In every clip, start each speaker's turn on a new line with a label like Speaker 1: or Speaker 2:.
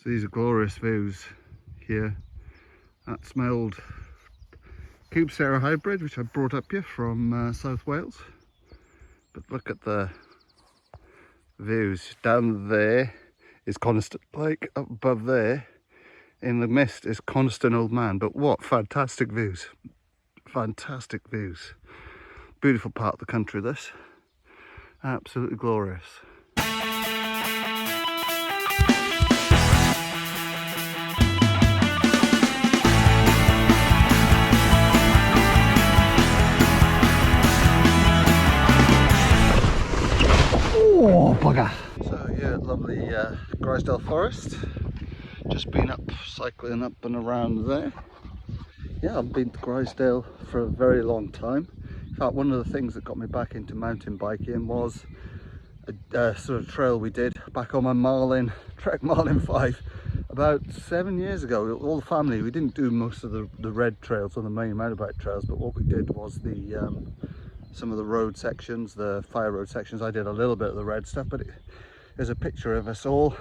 Speaker 1: These are glorious views here. That's my old Cube Sarah hybrid, which I brought up here from South Wales. But look at the views. Down there is Coniston Lake, up above there in the mist is Coniston Old Man. But what fantastic views. Fantastic views. Beautiful part of the country, this. Absolutely glorious. Oh, bugger. So yeah, lovely Grizedale forest. Just been up, cycling up and around there. Yeah, I've been to Grizedale for a very long time. In fact, one of the things that got me back into mountain biking was a sort of trail we did back on my Marlin, Trek Marlin 5, about 7 years ago. All the family, we didn't do most of the red trails or the main mountain trails, but what we did was the some of the road sections, the fire road sections. I did a little bit of the red stuff, but there's a picture of us all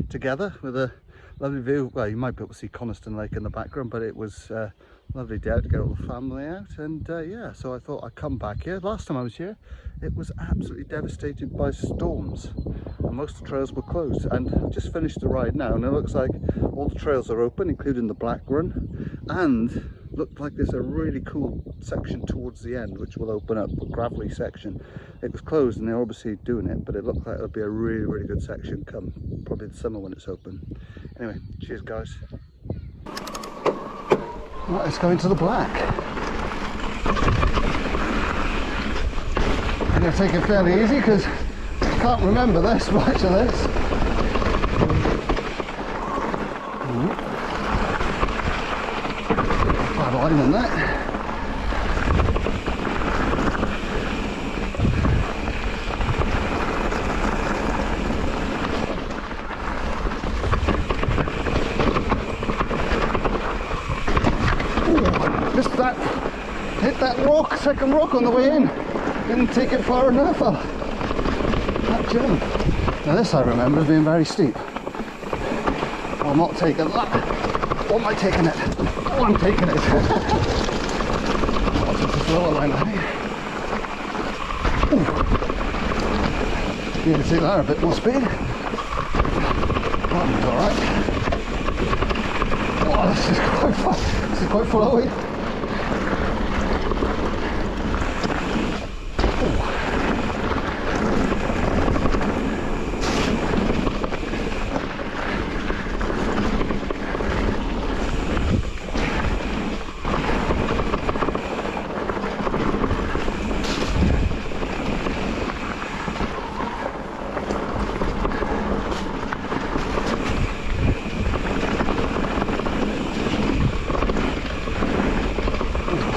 Speaker 1: together with a lovely view. Well, you might be able to see Coniston Lake in the background, but it was a lovely day out to get all the family out. And yeah, so I thought I'd come back here. Last time I was here, it was absolutely devastated by storms and most of the trails were closed. And I've just finished the ride now, and it looks like all the trails are open, including the Black Run, and looked like there's a really cool section towards the end which will open up, a gravelly section. It was closed and they're obviously doing it, but it looked like it'll be a really good section come probably the summer when it's open. Anyway, cheers guys. Right, let's go into the Black. I'm going to take it fairly easy because I can't remember this much of this. Bad line in that. Just that, hit that rock, second rock on the way in. Didn't take it far enough. That jump. Now this I remember as being very steep. I'm not taking that. Or am I taking it? Oh, I'm taking it. I'll take this lower line, I think. You can take that a bit more speed. That one's alright. Oh, this is quite fun. This is quite flowy.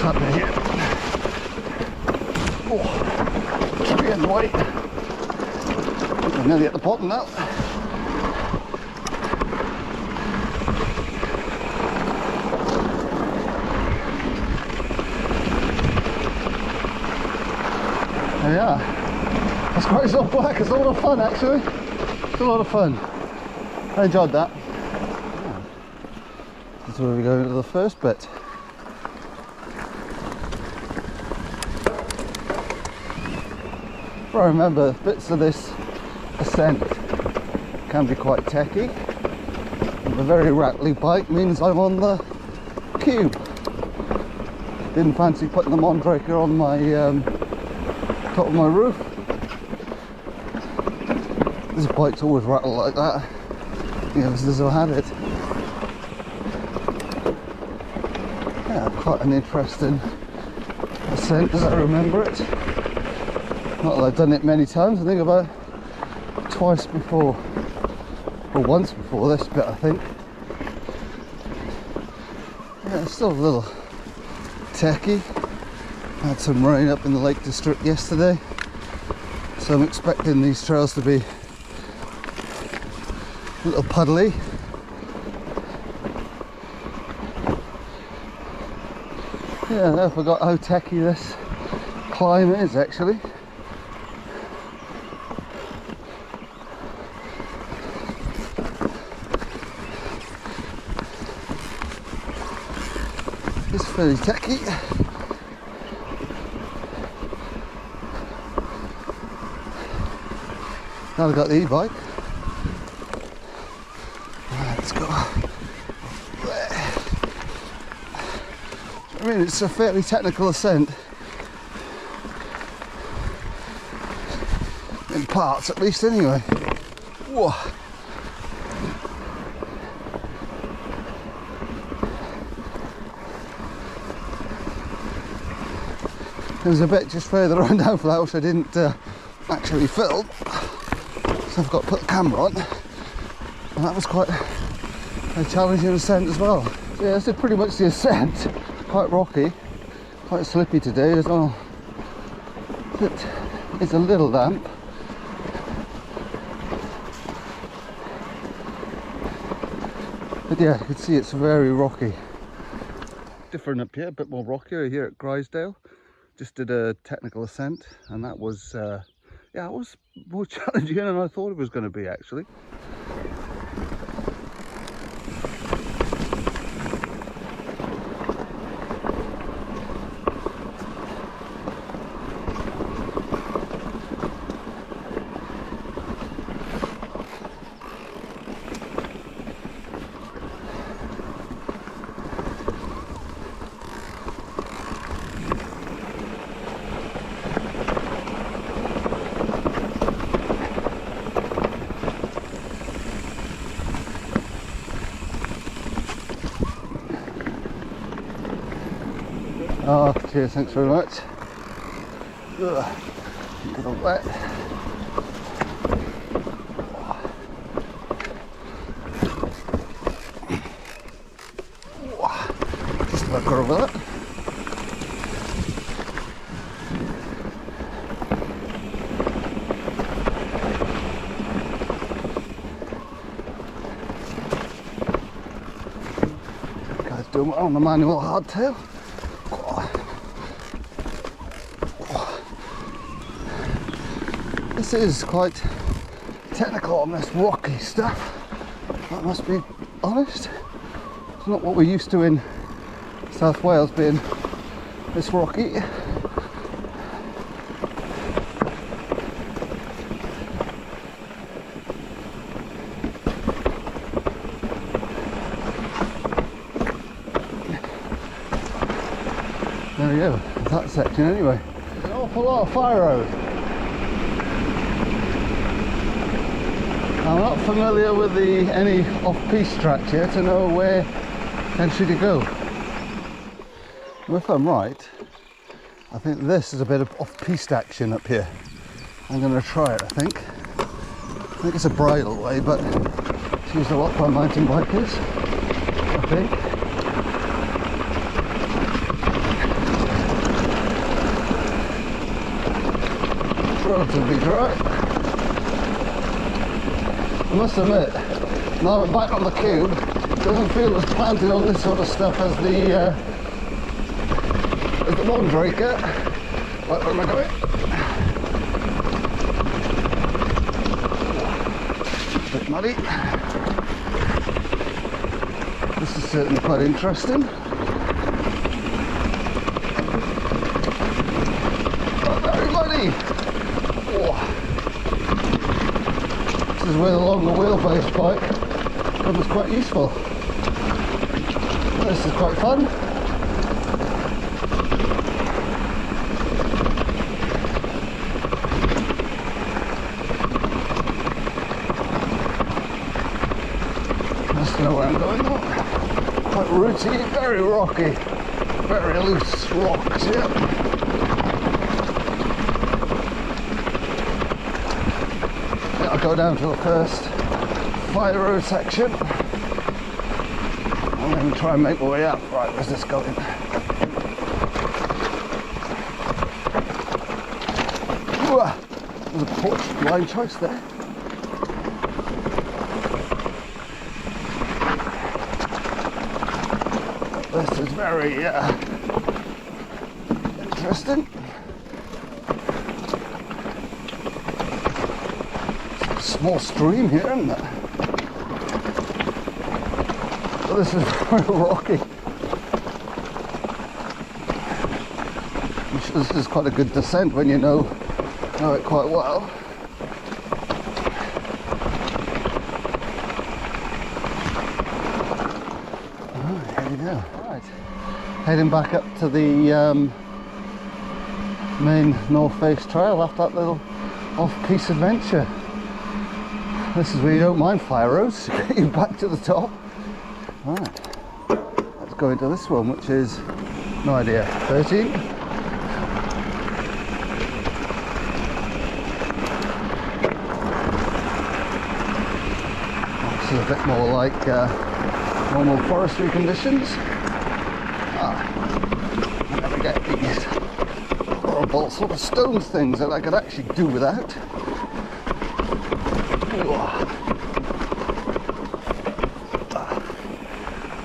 Speaker 1: Up in here. Oh, tree in the way. I'm nearly at the bottom now. Yeah, that's quite so Black. It's a lot of fun actually. It's a lot of fun. I enjoyed that. Yeah. This is where we go into the first bit. I remember bits of this ascent can be quite techy, and the very rattly bike means I'm on the Cube. Didn't fancy putting the Mondraker on my top of my roof. This bike's always rattled like that. You know, this is I had it. Yeah, quite an interesting ascent as I remember it. Not that I've done it many times, I think about twice before, or once before this bit I think. Yeah, it's still a little techy. Had some rain up in the Lake District yesterday, so I'm expecting these trails to be a little puddly. Yeah, I forgot how techy this climb is actually. It's fairly techy. Now I've got the e-bike. Let's go. I mean, it's a fairly technical ascent. In parts, at least, anyway. Whoa. There's a bit just further on down for that, which I didn't actually film. So I've got to put the camera on. And that was quite a challenging ascent as well. So yeah, this is pretty much the ascent. Quite rocky, quite slippy today as well. It's a little damp. But yeah, you can see it's very rocky. Different up here, a bit more rockier here at Grizedale. Just did a technical ascent, and that was, yeah, it was more challenging than I thought it was going to be, actually. Oh, cheers, thanks very much. Ugh, a little wet. Just about got over that. Guys doing well on the manual hardtail. This is quite technical on this rocky stuff, that must be honest. It's not what we're used to in South Wales, being this rocky. There we go, that section anyway. There's an awful lot of fire road. I'm not familiar with any off-piste tracks here to know where and should you go. Well, if I'm right, I think this is a bit of off-piste action up here. I'm going to try it, I think. I think it's a bridle way, but it's used a lot by mountain bikers, I think. Relatively dry. I must admit, now I'm back on the cube, it doesn't feel as planted on this sort of stuff as the Mondraker. Right, where am I going? A bit muddy. This is certainly quite interesting. Not very muddy. Oh. This is where the longer wheelbase bike becomes quite useful. This is quite fun. Must know where I'm going now. Quite rooty, very rocky, very loose rocks here. I'll go down to the first fire road section. I'm going to try and make my way up. Right, where's this going? There's a poor line choice there. This is very interesting. Small stream here, isn't it? But this is very rocky. This is quite a good descent when you know it quite well. Here we go. Right, heading back up to the main North Face Trail after that little off-piste adventure. This is where you don't mind fire roads, to get you back to the top. Right, let's go into this one, which is, no idea, 13? This is a bit more like normal forestry conditions. There we get these horrible sort of stone things that I could actually do without.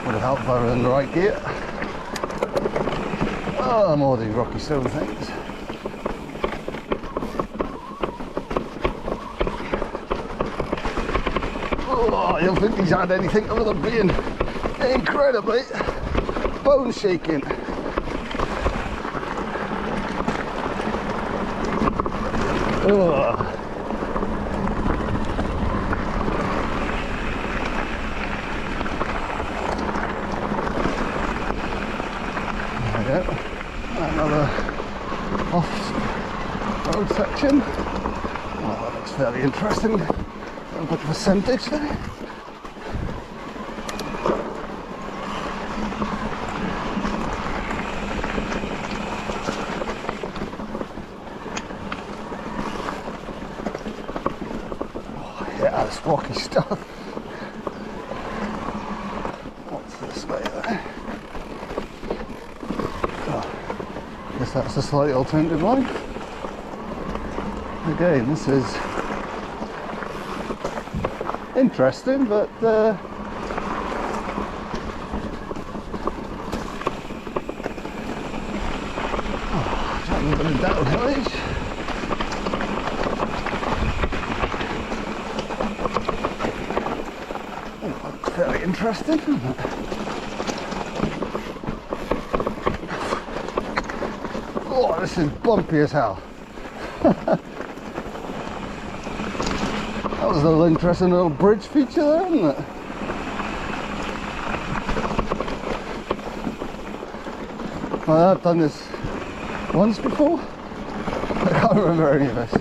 Speaker 1: Would have helped if I were in the right gear. Oh, more of these rocky stone things. Oh, I don't think these had anything other than being incredibly bone shaking. Oh. Another off-road section. Oh, that looks fairly interesting. A little bit of percentage there. Oh, yeah, that's rocky stuff. What's this way there? That's a slightly alternative line. Again, this is interesting, but a little bit of downhillage. Oh, that's fairly interesting, isn't it? Oh, this is bumpy as hell. That was a little interesting little bridge feature there, wasn't it? Well, I've done this once before. I can't remember any of this.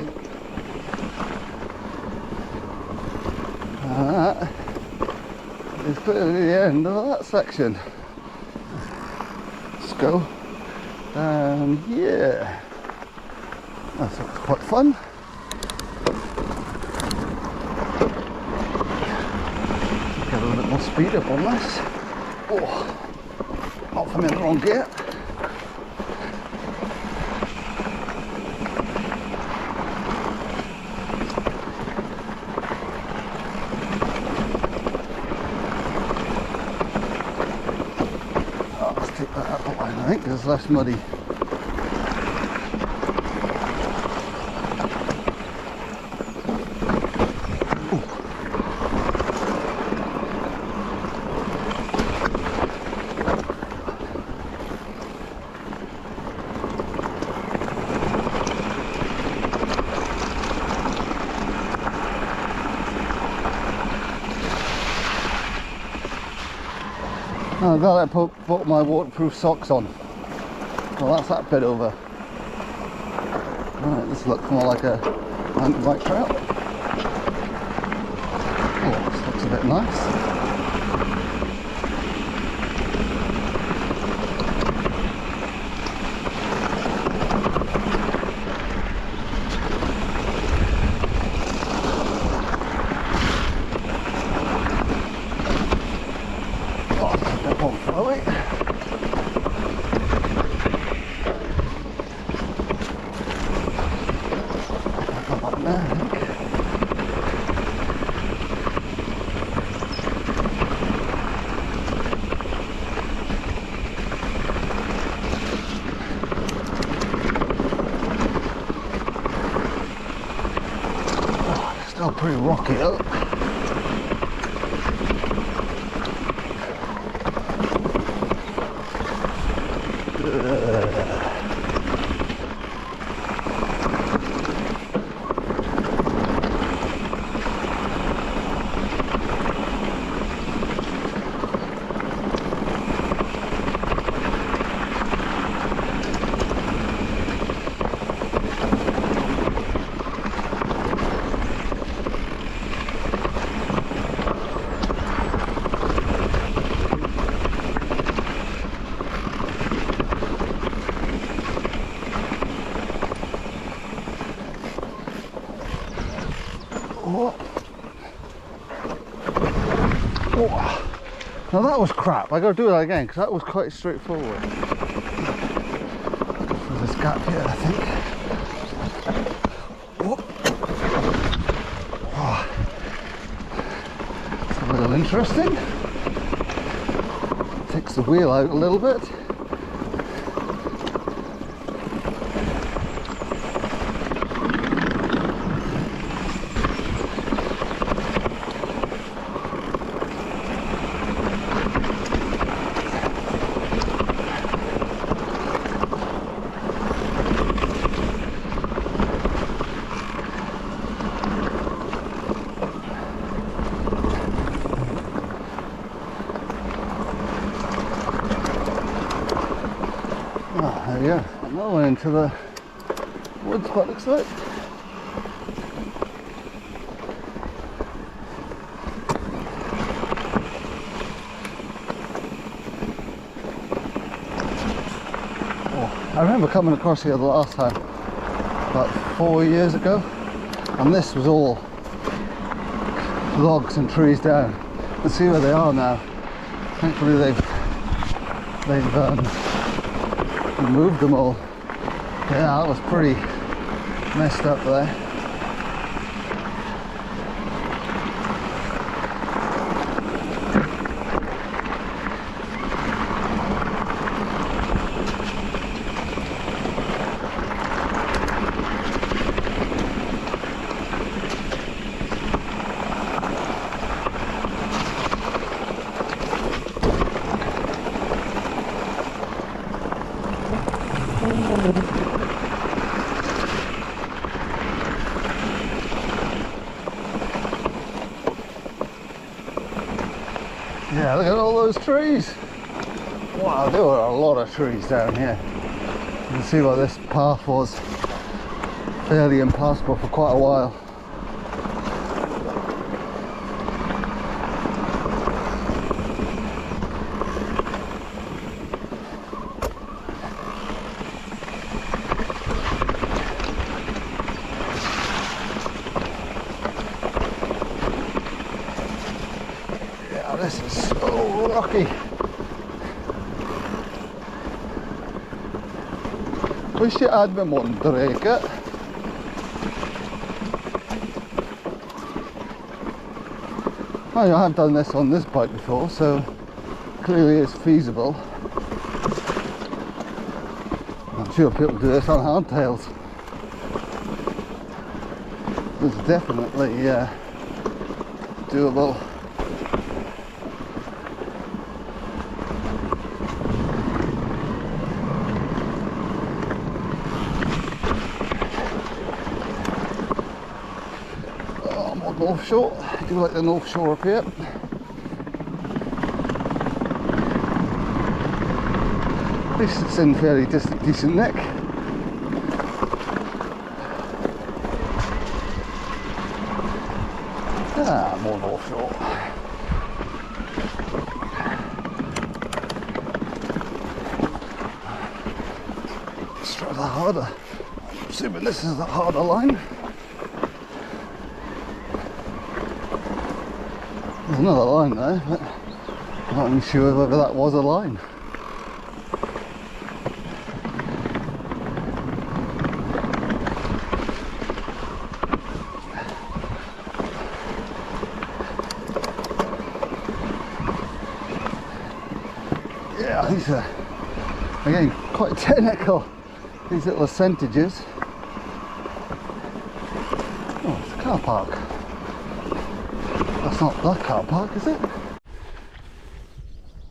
Speaker 1: That is clearly the end of that section. Let's go. Yeah, that's quite fun. Get a little bit more speed up on this. Oh, not from in the wrong gear. Oh, let's take that out the line, I think, because it's less muddy. Oh, I'm glad I put my waterproof socks on. Well, that's that bit over. Right, this looks more like a mountain bike trail. Oh, this looks a bit nice. Still pretty rocky though. Oh, now that was crap. I got to do that again because that was quite straightforward. There's this gap here, I think. Oh. Oh. It's a little interesting. Takes the wheel out a little bit. There we go, another one into the woods by the looks of it. Oh, I remember coming across here the last time, about 4 years ago, and this was all logs and trees down. Let's see where they are now. Thankfully they've removed them all. Yeah, that was pretty messed up there. Yeah, look at all those trees. Wow, there were a lot of trees down here. You can see why this path was fairly impassable for quite a while. This is so rocky. Wish you had my Mondrake. I have done this on this bike before, so clearly it's feasible. I'm sure people do this on hardtails. It's definitely doable. North Shore, I do like the North Shore up here. At least it's in fairly decent nick. Ah, more North Shore. Let's try the harder. I'm assuming this is the harder line. There's another line there, but I'm not even sure whether that was a line. Yeah, these are, again, quite technical, these little percentages. Oh, it's a car park. That's not the car park, is it?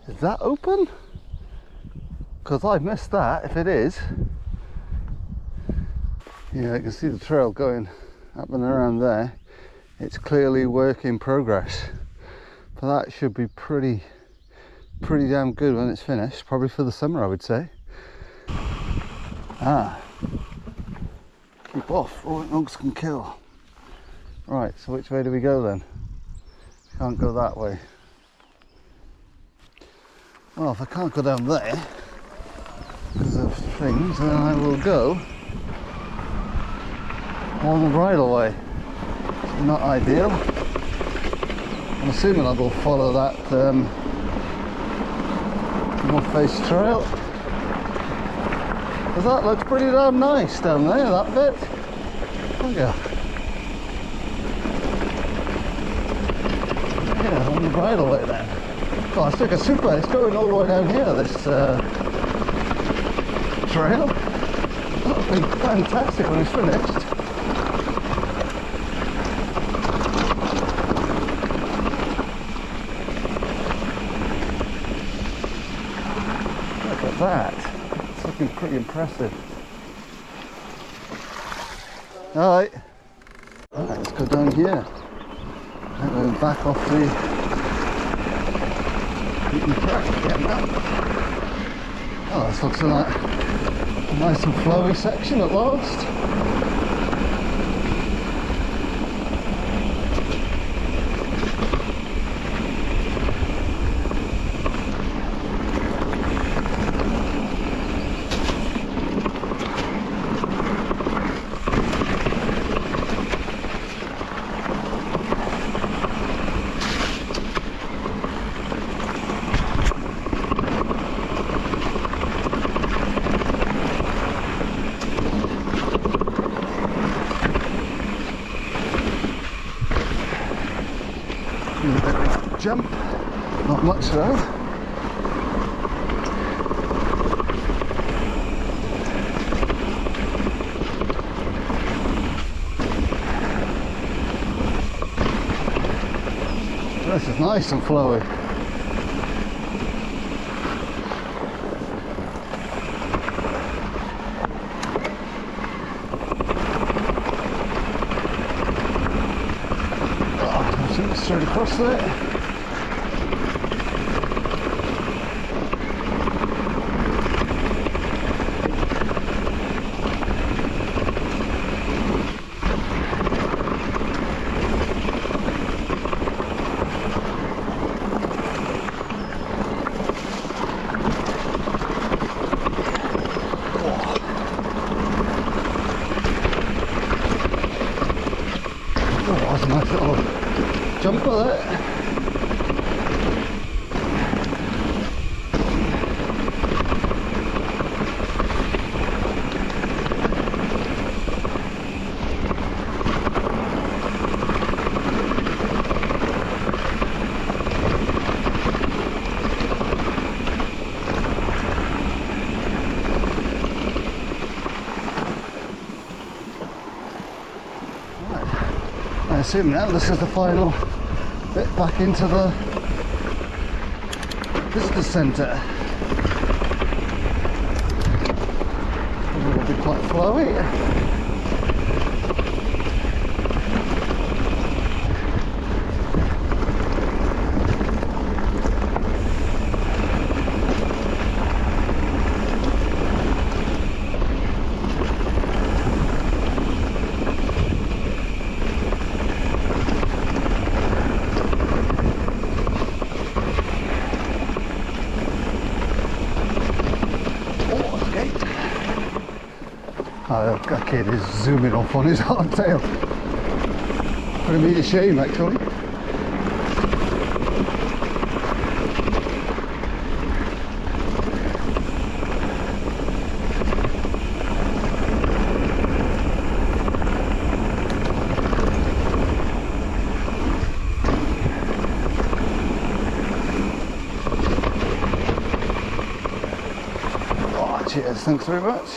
Speaker 1: Is that open? Because I've missed that, if it is. Yeah, I can see the trail going up and around there. It's clearly work in progress. But that should be pretty damn good when it's finished. Probably for the summer, I would say. Ah. Keep off, rolling logs can kill. Right, so which way do we go then? Can't go that way. Well, if I can't go down there because of things, then I will go on the bridleway. Not ideal. I'm assuming I will follow that North Face trail. Because that looks pretty damn nice down there, that bit. Oh yeah. Yeah, on the bridleway there. Oh, it's like a super, it's going all the way down here, this trail. That'll be fantastic when it's finished. Look at that. It's looking pretty impressive. Alright. Alright, let's go down here. And going back off the beaten track again now. Oh, this looks like a nice and flowy section at last. Jump, not much though. This is nice and flowy. Oh, straight across there. Nice little jumper there. I assume now this is the final bit back into the visitor centre. It will be quite flowy. That kid is zooming off on his hardtail. Put him in a shame actually. Oh, cheers, thanks very much.